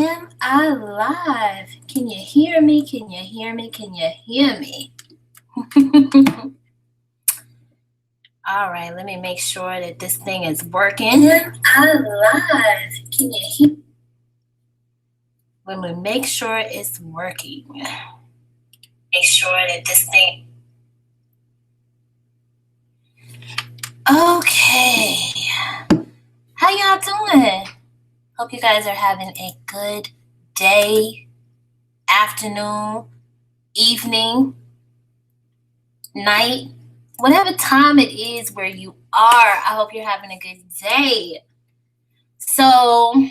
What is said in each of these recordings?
Am I live? Can you hear me? Can you hear me? Can you hear me? All right, let me make sure that this thing is working. Am I live? Can you hear me? Let me make sure it's working. Make sure that this thing. Okay. How y'all doing? Hope you guys are having a good day, afternoon, evening, night, whatever time it is where you are. I hope you're having a good day. So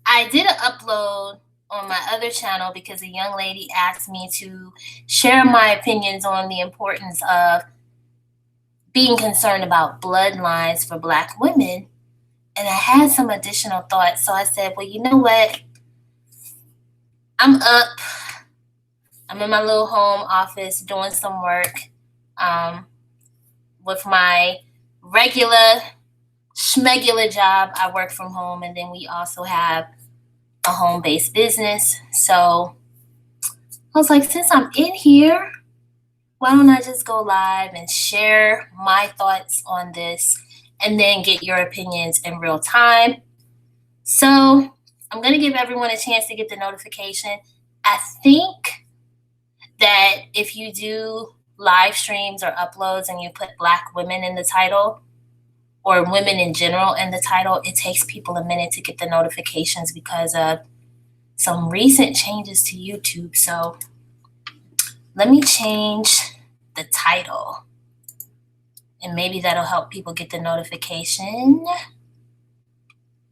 I did an upload on my other channel because a young lady asked me to share my opinions on the importance of being concerned about bloodlines for Black women. And I had some additional thoughts. So I said, well, you know what? I'm up. I'm in my little home office doing some work with my regular schmegular job. I work from home, and then we also have a home-based business. So I was like, since I'm in here, why don't I just go live and share my thoughts on this and then get your opinions in real time. So I'm going to give everyone a chance to get the notification. I think that if you do live streams or uploads and you put Black women in the title or women in general in the title, it takes people a minute to get the notifications because of some recent changes to YouTube. So let me change the title and maybe that'll help people get the notification.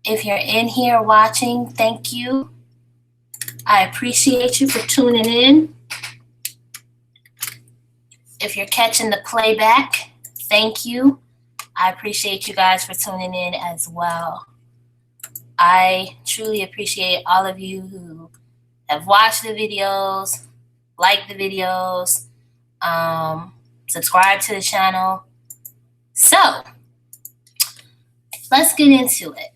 If you're in here watching, thank you. I appreciate you for tuning in. If you're catching the playback, thank you. I appreciate you guys for tuning in as well. I truly appreciate all of you who have watched the videos, liked the videos, subscribe to the channel. So let's get into it.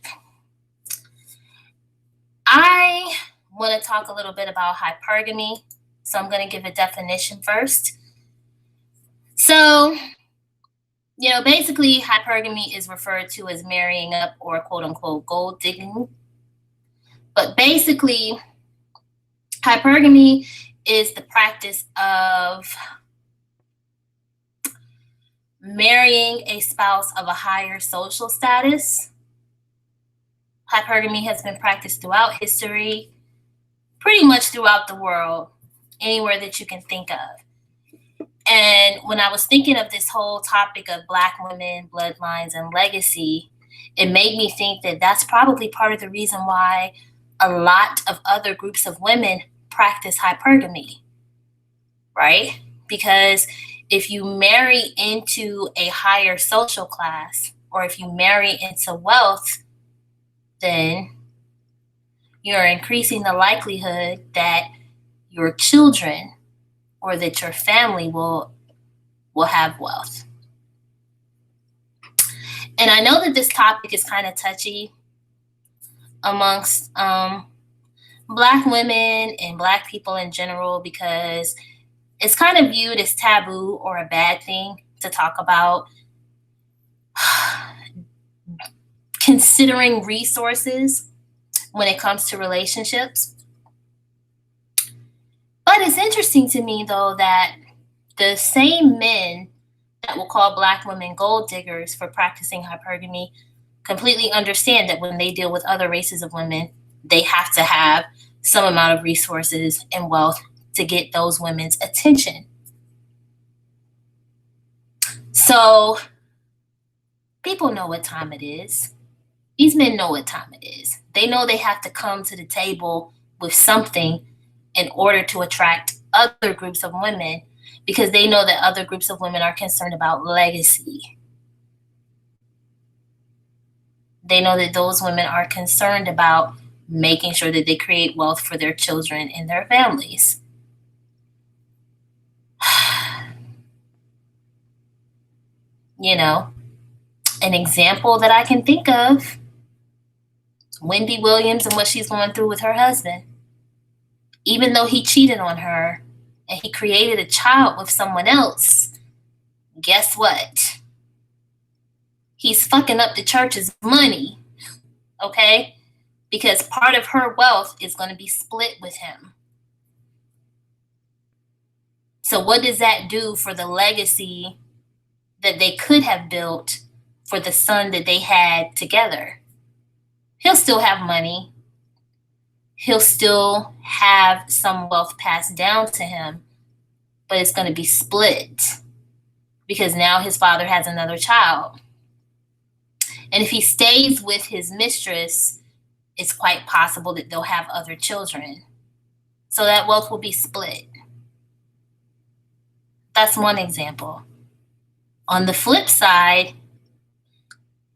I want to talk a little bit about hypergamy. So I'm going to give a definition first. So, basically hypergamy is referred to as marrying up or quote unquote gold digging. But basically, hypergamy is the practice of marrying a spouse of a higher social status. Hypergamy has been practiced throughout history, pretty much throughout the world, anywhere that you can think of. And when I was thinking of this whole topic of Black women, bloodlines, and legacy, it made me think that that's probably part of the reason why a lot of other groups of women practice hypergamy, right? Because if you marry into a higher social class, or if you marry into wealth, then you're increasing the likelihood that your children or that your family will have wealth. And I know that this topic is kind of touchy amongst Black women and Black people in general because it's kind of viewed as taboo or a bad thing to talk about considering resources when it comes to relationships. But it's interesting to me, though, that the same men that will call Black women gold diggers for practicing hypergamy completely understand that when they deal with other races of women, they have to have some amount of resources and wealth to get those women's attention. So people know what time it is. These men know what time it is. They know they have to come to the table with something in order to attract other groups of women because they know that other groups of women are concerned about legacy. They know that those women are concerned about making sure that they create wealth for their children and their families. An example that I can think of Wendy Williams and what she's going through with her husband. Even though he cheated on her and he created a child with someone else, guess what? He's fucking up the church's money, okay? Because part of her wealth is going to be split with him. So what does that do for the legacy that they could have built for the son that they had together? He'll still have money. He'll still have some wealth passed down to him, but it's going to be split because now his father has another child. And if he stays with his mistress, it's quite possible that they'll have other children. So that wealth will be split. That's one example. On the flip side,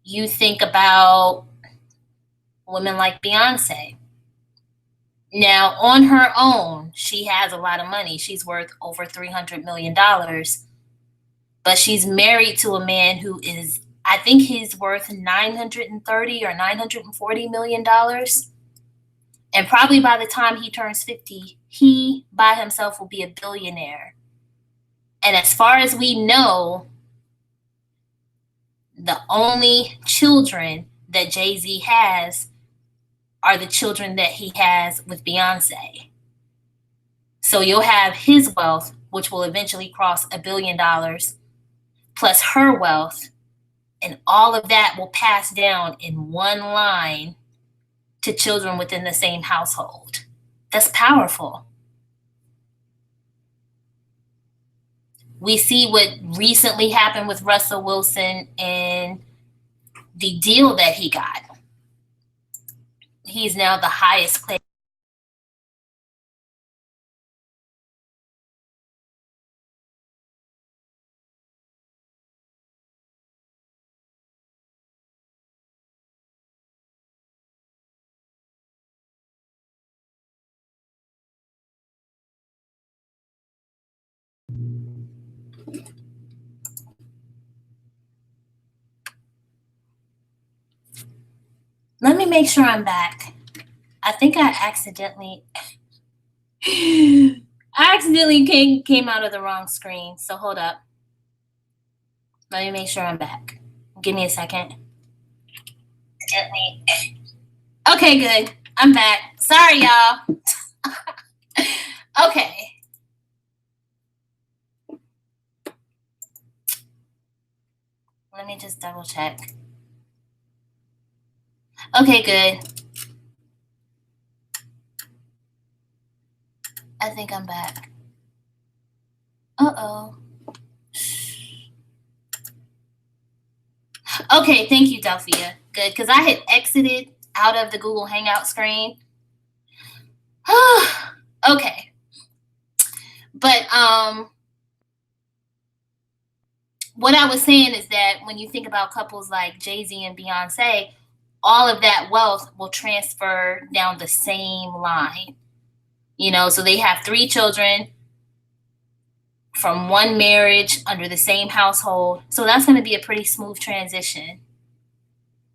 you think about women like Beyonce. Now, on her own, she has a lot of money. She's worth over $300 million. But she's married to a man who is, I think he's worth $930 or $940 million. And probably by the time he turns 50, he by himself will be a billionaire. And as far as we know, the only children that Jay-Z has are the children that he has with Beyonce. So you'll have his wealth, which will eventually cross $1 billion, plus her wealth, and all of that will pass down in one line to children within the same household. That's powerful. We see what recently happened with Russell Wilson and the deal that he got. He's now the highest paid. Let me make sure I'm back. I think I accidentally came out of the wrong screen. So hold up. Let me make sure I'm back. Give me a second. Okay, good. I'm back. Sorry, y'all. Okay. Let me just double check. Okay, good. I think I'm back. Uh-oh. Okay, thank you, Delphia. Good, because I had exited out of the Google Hangout screen. Okay. But what I was saying is that when you think about couples like Jay-Z and Beyonce, all of that wealth will transfer down the same line. You know, so they have 3 children from one marriage under the same household. So that's going to be a pretty smooth transition.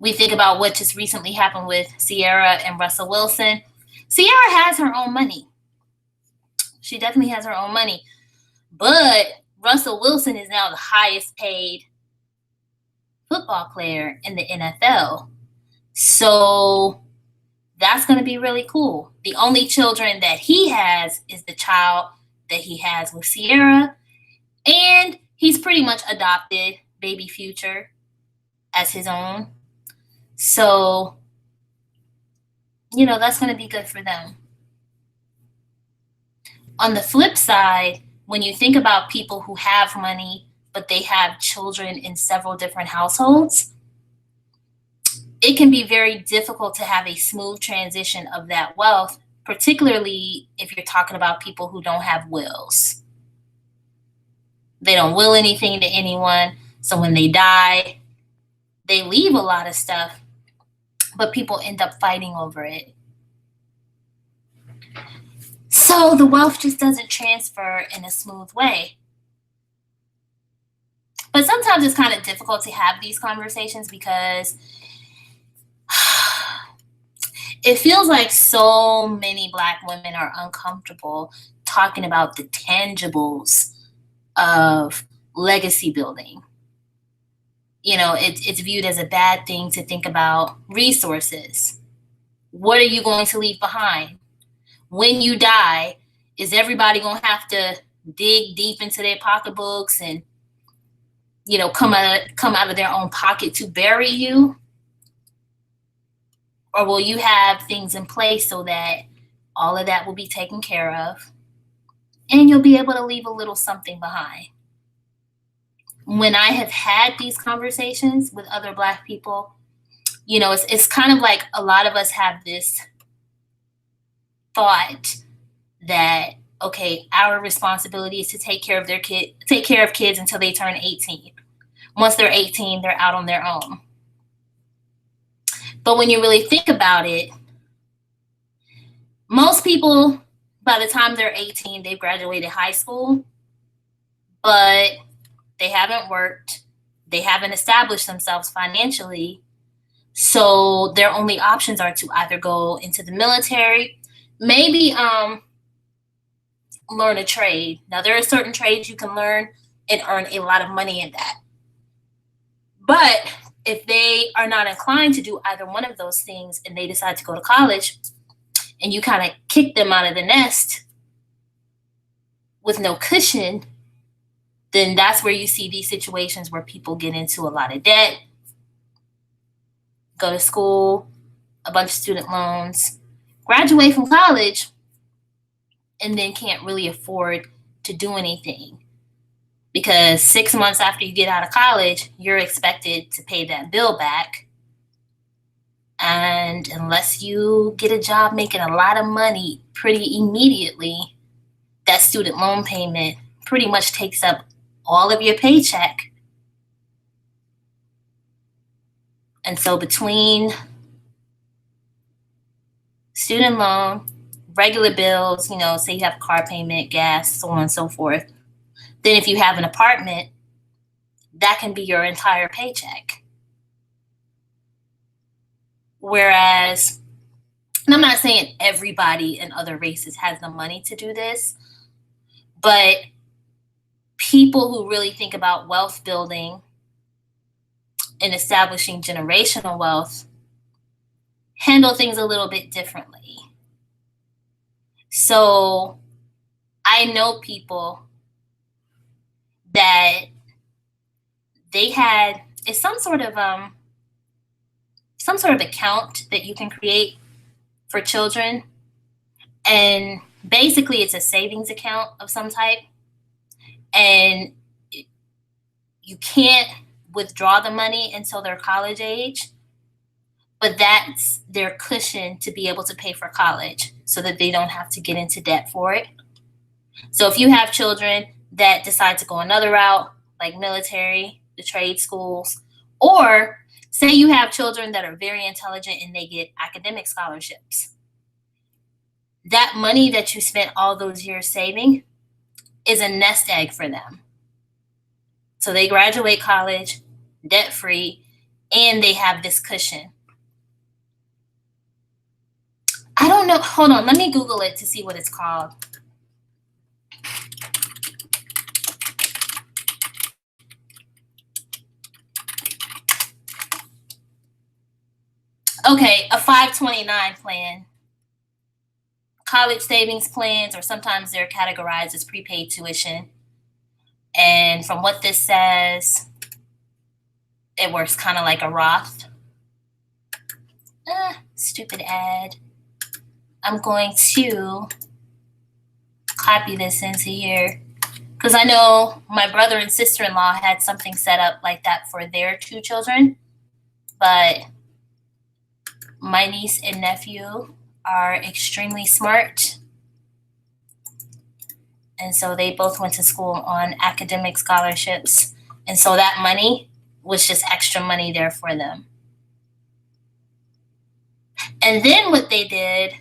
We think about what just recently happened with Ciara and Russell Wilson. Ciara has her own money. She definitely has her own money. But Russell Wilson is now the highest paid football player in the NFL. So that's going to be really cool. The only children that he has is the child that he has with Ciara. And he's pretty much adopted baby Future as his own. So, you know, that's going to be good for them. On the flip side, when you think about people who have money, but they have children in several different households, it can be very difficult to have a smooth transition of that wealth, particularly if you're talking about people who don't have wills. They don't will anything to anyone. So when they die, they leave a lot of stuff, but people end up fighting over it. So the wealth just doesn't transfer in a smooth way. But sometimes it's kind of difficult to have these conversations because it feels like so many Black women are uncomfortable talking about the tangibles of legacy building. It's viewed as a bad thing to think about resources. What are you going to leave behind? When you die, is everybody going to have to dig deep into their pocketbooks and, come out of their own pocket to bury you? Or will you have things in place so that all of that will be taken care of and you'll be able to leave a little something behind? When I have had these conversations with other Black people, it's kind of like a lot of us have this thought that, okay, our responsibility is to take care of kids until they turn 18. Once they're 18, they're out on their own. But when you really think about it, most people, by the time they're 18, they've graduated high school, but they haven't worked, they haven't established themselves financially, so their only options are to either go into the military, maybe learn a trade. Now, there are certain trades you can learn and earn a lot of money in that. But if they are not inclined to do either one of those things and they decide to go to college and you kind of kick them out of the nest with no cushion, then that's where you see these situations where people get into a lot of debt, go to school, a bunch of student loans, graduate from college, and then can't really afford to do anything. Because 6 months after you get out of college, you're expected to pay that bill back. And unless you get a job making a lot of money pretty immediately, that student loan payment pretty much takes up all of your paycheck. And so between student loan, regular bills, say you have a car payment, gas, so on and so forth, then if you have an apartment, that can be your entire paycheck. Whereas, and I'm not saying everybody in other races has the money to do this, but people who really think about wealth building and establishing generational wealth handle things a little bit differently. So I know people that they had some sort of account that you can create for children, and basically it's a savings account of some type, and you can't withdraw the money until they're college age, but that's their cushion to be able to pay for college so that they don't have to get into debt for it. So if you have children that decide to go another route, like military, the trade schools, or say you have children that are very intelligent and they get academic scholarships, that money that you spent all those years saving is a nest egg for them. So they graduate college debt-free, and they have this cushion. I don't know. Hold on. Let me Google it to see what it's called. Okay, a 529 plan. College savings plans, or sometimes they're categorized as prepaid tuition. And from what this says, it works kind of like a Roth. Stupid ad. I'm going to copy this into here because I know my brother and sister-in-law had something set up like that for their 2 children, but my niece and nephew are extremely smart, and so they both went to school on academic scholarships, and so that money was just extra money there for them. And then what they did,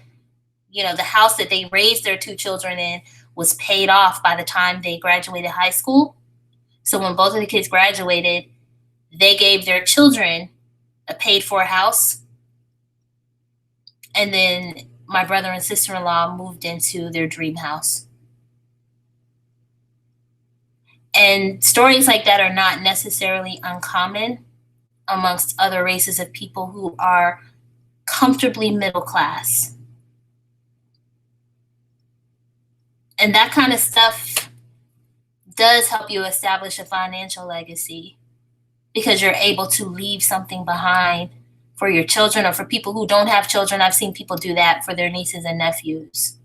the house that they raised their 2 children in was paid off by the time they graduated high school. So when both of the kids graduated, they gave their children a paid-for house, And then my brother and sister-in-law moved into their dream house. And stories like that are not necessarily uncommon amongst other races of people who are comfortably middle class. And that kind of stuff does help you establish a financial legacy because you're able to leave something behind for your children or for people who don't have children. I've seen people do that for their nieces and nephews.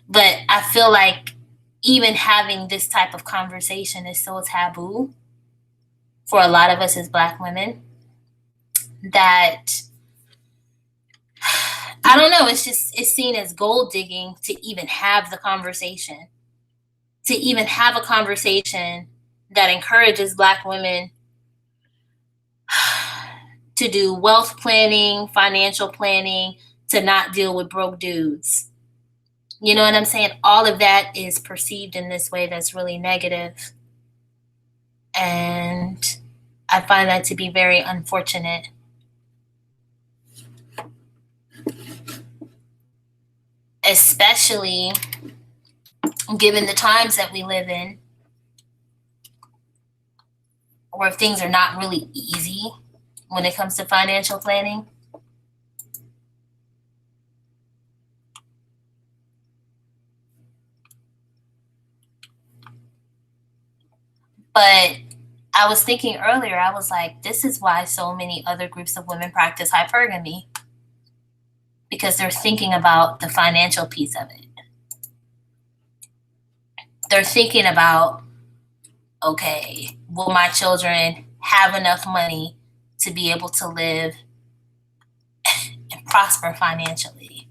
But I feel like even having this type of conversation is so taboo for a lot of us as Black women that I don't know, it's seen as gold digging to even have the conversation. To even have a conversation that encourages Black women to do wealth planning, financial planning, to not deal with broke dudes. You know what I'm saying? All of that is perceived in this way that's really negative. And I find that to be very unfortunate. Especially given the times that we live in, where things are not really easy when it comes to financial planning. But I was thinking earlier, I was like, this is why so many other groups of women practice hypergamy, because they're thinking about the financial piece of it. They're thinking about, okay, will my children have enough money to be able to live and prosper financially?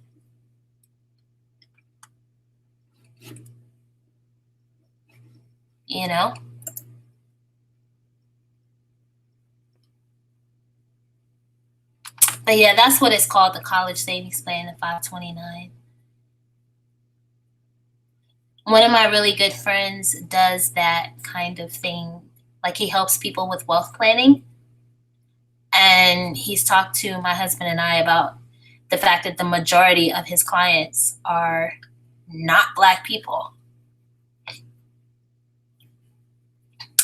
You know? But yeah, that's what it's called, the college savings plan, the 529. One of my really good friends does that kind of thing. Like he helps people with wealth planning. And he's talked to my husband and I about the fact that the majority of his clients are not Black people.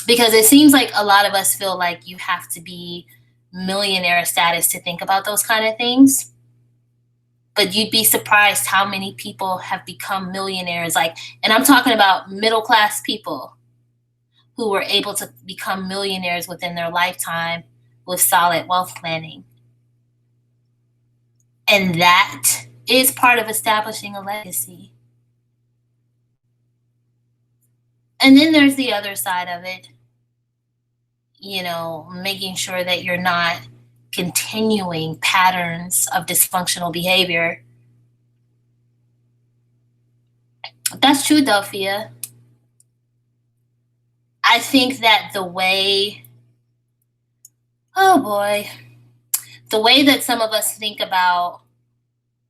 Because it seems like a lot of us feel like you have to be millionaire status to think about those kind of things. But you'd be surprised how many people have become millionaires. Like, and I'm talking about middle class people who were able to become millionaires within their lifetime with solid wealth planning. And that is part of establishing a legacy. And then there's the other side of it, you know, making sure that you're not continuing patterns of dysfunctional behavior. That's true, Delphia. I think that the way that some of us think about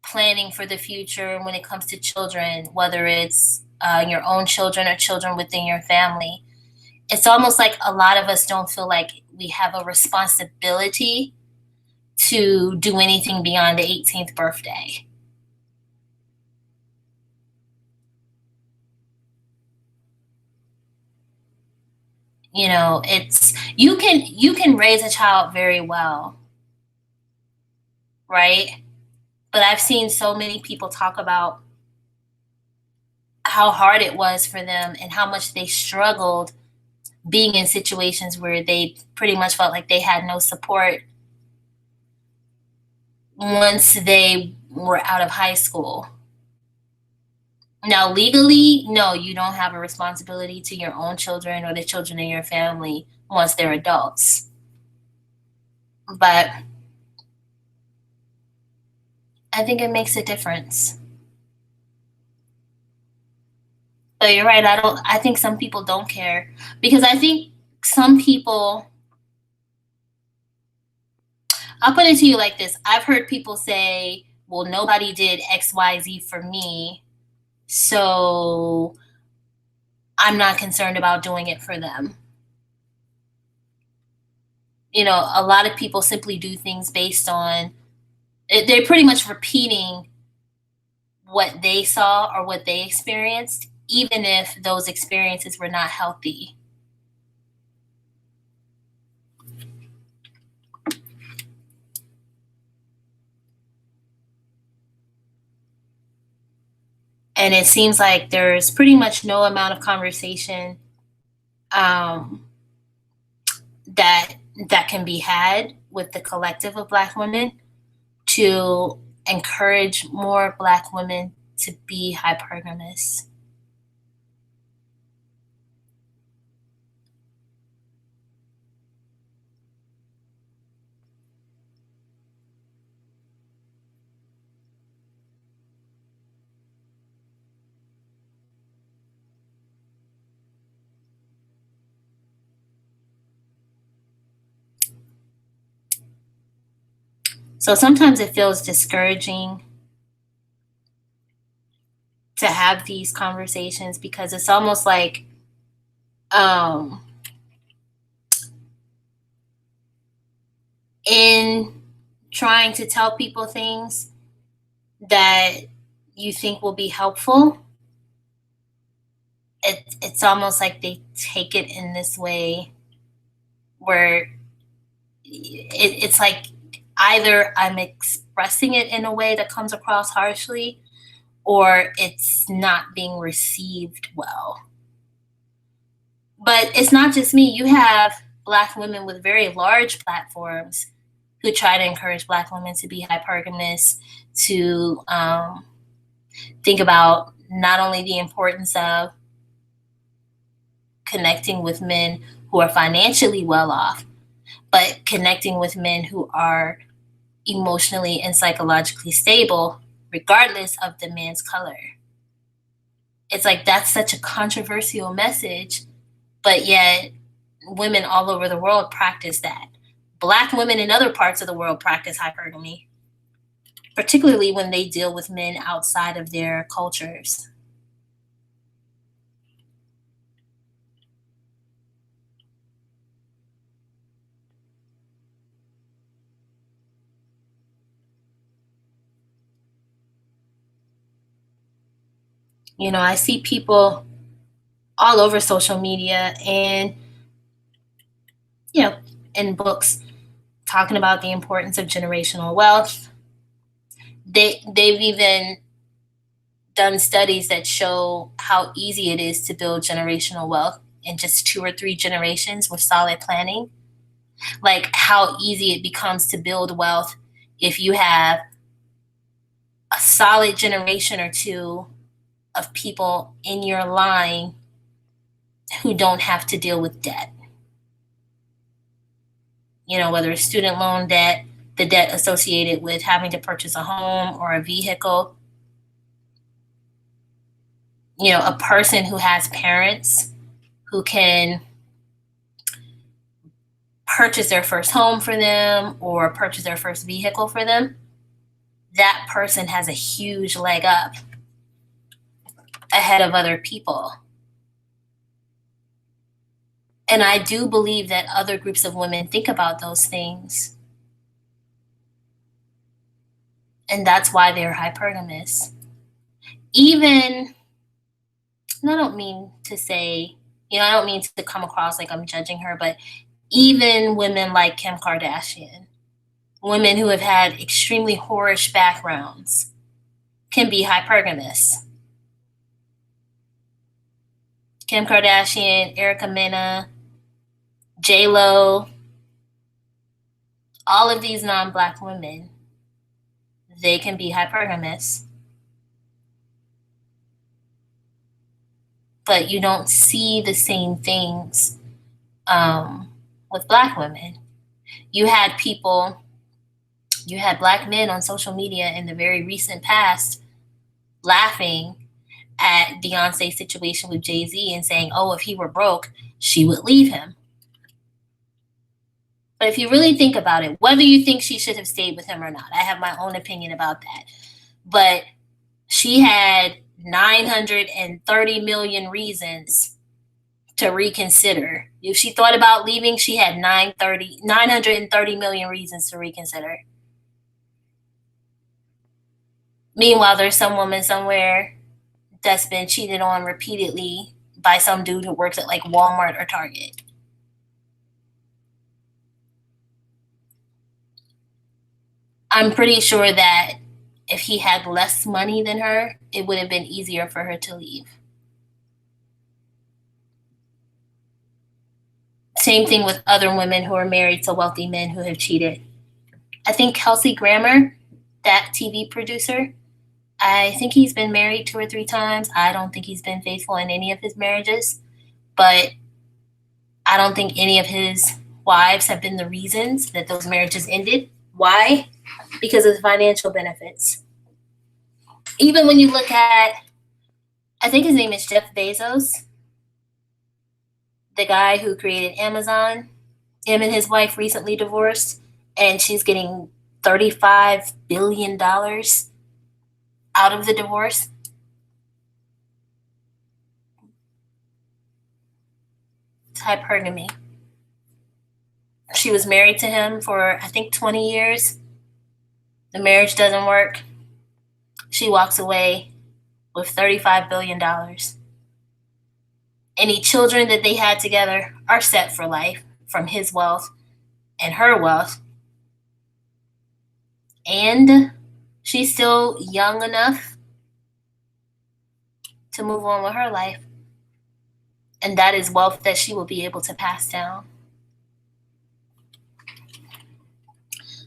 planning for the future when it comes to children, whether it's your own children or children within your family, it's almost like a lot of us don't feel like we have a responsibility to do anything beyond the 18th birthday. You know, it's you can raise a child very well, right? But I've seen so many people talk about how hard it was for them and how much they struggled being in situations where they pretty much felt like they had no support once they were out of high school. Now, legally, no, you don't have a responsibility to your own children or the children in your family once they're adults. But I think it makes a difference. But you're right, I think some people don't care. Because I think some people, I'll put it to you like this. I've heard people say, well, nobody did XYZ for me, so I'm not concerned about doing it for them. A lot of people simply do things based on, they're pretty much repeating what they saw or what they experienced, even if those experiences were not healthy. And it seems like there's pretty much no amount of conversation um, that that can be had with the collective of Black women to encourage more Black women to be hypergamous. So sometimes it feels discouraging to have these conversations because it's almost like um, in trying to tell people things that you think will be helpful, it's almost like they take it in this way where it's like either I'm expressing it in a way that comes across harshly or it's not being received well. But it's not just me. You have Black women with very large platforms who try to encourage Black women to be hypergamous, to think about not only the importance of connecting with men who are financially well off, but connecting with men who are emotionally and psychologically stable, regardless of the man's color. It's like that's such a controversial message, but yet women all over the world practice that. Black women in other parts of the world practice hypergamy, particularly when they deal with men outside of their cultures. I see people all over social media and, you know, in books talking about the importance of generational wealth. They've even done studies that show how easy it is to build generational wealth in just 2 or 3 generations with solid planning. Like how easy it becomes to build wealth if you have a solid generation or two of people in your line who don't have to deal with debt. Whether it's student loan debt, the debt associated with having to purchase a home or a vehicle. A person who has parents who can purchase their first home for them or purchase their first vehicle for them, that person has a huge leg up ahead of other people. And I do believe that other groups of women think about those things. And that's why they're hypergamous. Even, and I don't mean to say, I don't mean to come across like I'm judging her, but even women like Kim Kardashian, women who have had extremely whorish backgrounds, can be hypergamous. Kim Kardashian, Erica Mena, J-Lo, all of these non-Black women, they can be hypergamous. But you don't see the same things with Black women. You had Black men on social media in the very recent past laughing at Beyonce's situation with Jay-Z and saying, oh, if he were broke, she would leave him. But if you really think about it, whether you think she should have stayed with him or not, I have my own opinion about that. But she had 930 million reasons to reconsider. If she thought about leaving, she had 930 million reasons to reconsider. Meanwhile, there's some woman somewhere that's been cheated on repeatedly by some dude who works at like Walmart or Target. I'm pretty sure that if he had less money than her, it would have been easier for her to leave. Same thing with other women who are married to wealthy men who have cheated. I think Kelsey Grammer, that TV producer, I think he's been married 2 or 3 times. I don't think he's been faithful in any of his marriages, but I don't think any of his wives have been the reasons that those marriages ended. Why? Because of the financial benefits. Even when you look at, I think his name is Jeff Bezos, the guy who created Amazon. Him and his wife recently divorced, and she's getting $35 billion out of the divorce. It's hypergamy. She was married to him for, I think, 20 years. The marriage doesn't work. She walks away with $35 billion. Any children that they had together are set for life from his wealth and her wealth. And she's still young enough to move on with her life. And that is wealth that she will be able to pass down.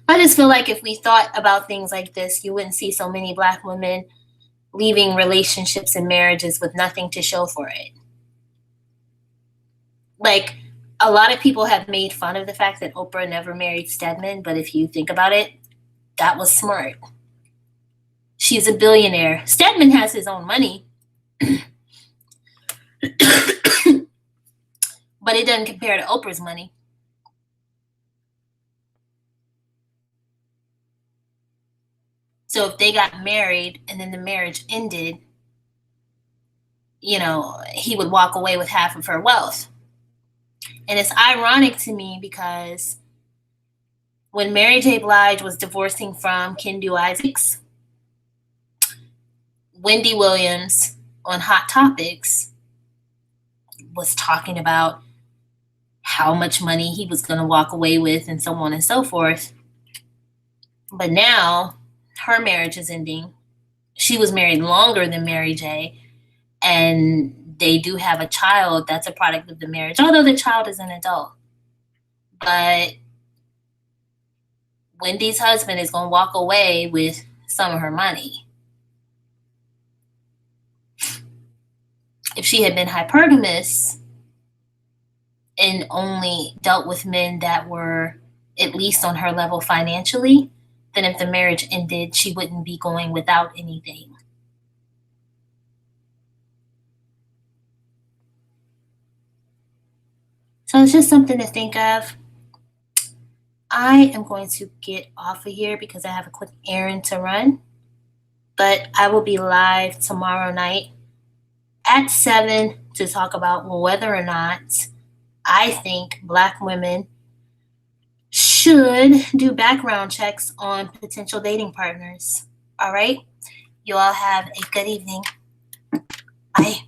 I just feel like if we thought about things like this, you wouldn't see so many Black women leaving relationships and marriages with nothing to show for it. Like, a lot of people have made fun of the fact that Oprah never married Stedman, but if you think about it, that was smart. She's a billionaire. Stedman has his own money, but it doesn't compare to Oprah's money. So if they got married and then the marriage ended, he would walk away with half of her wealth. And it's ironic to me because when Mary J. Blige was divorcing from Kendu Isaacs, Wendy Williams on Hot Topics was talking about how much money he was going to walk away with and so on and so forth. But now her marriage is ending. She was married longer than Mary J. And they do have a child that's a product of the marriage, although the child is an adult. But Wendy's husband is going to walk away with some of her money. If she had been hypergamous and only dealt with men that were at least on her level financially, then if the marriage ended, she wouldn't be going without anything. So it's just something to think of. I am going to get off of here because I have a quick errand to run. But I will be live tomorrow night at 7 to talk about whether or not I think Black women should do background checks on potential dating partners. All right? You all have a good evening. Bye.